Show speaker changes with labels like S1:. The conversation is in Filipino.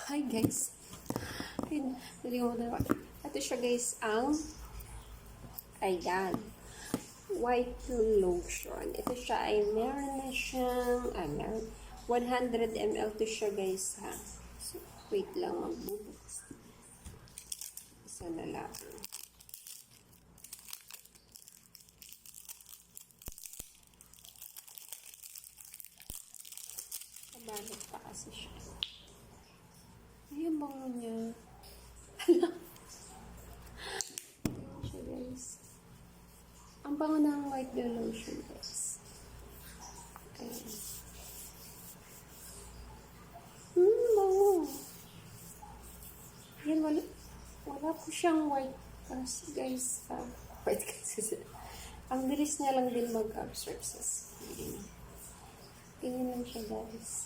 S1: Hi guys. Ito siya guys ang ayan. White lotion. Ito siya ay meron na siyang 100 ml to siya guys ha. So, wait lang magbubukas. Isa na lang. Kabalot pa kasi siya. Ayan bango niya. Hala. Ayan siya guys. Ang bango ng white lotion guys. Ayan. Bango. Ayan, wala po siyang white kasi guys. White kasi. Ang bilis niya lang din mag-absorb sa skin. Tingnan lang siya guys.